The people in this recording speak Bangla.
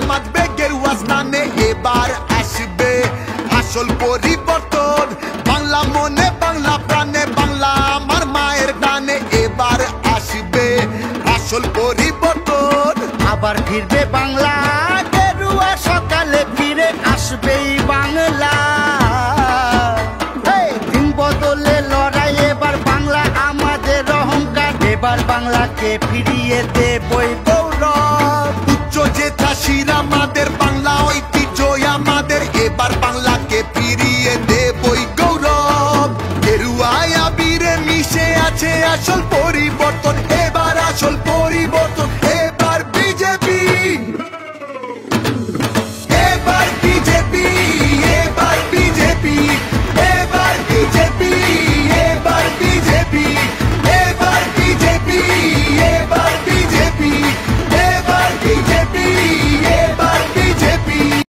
মাতবে গেরুয়া স্নানে এবার আসবে আসল পরিবর্তন বাংলা মনে বাংলা প্রাণে বাংলা আমার মায়ের টানে এবার আসবে আসল পরিবর্তন আবার ফিরবে বাংলা গেরুয়া সকালে ফিরে আসবেই বাংলা দিন বদলে লড়াই এবার বাংলা আমাদের অহংকার এবার বাংলাকে ফিরিয়ে দেবই গৌরব উচ্চ জেঠা শির আমাদের বাংলা ঐতিহ্য আমাদের এবার বাংলাকে ফিরিয়ে দেবই গৌরব গেরুয়া আবিরে মিশে আছে আসল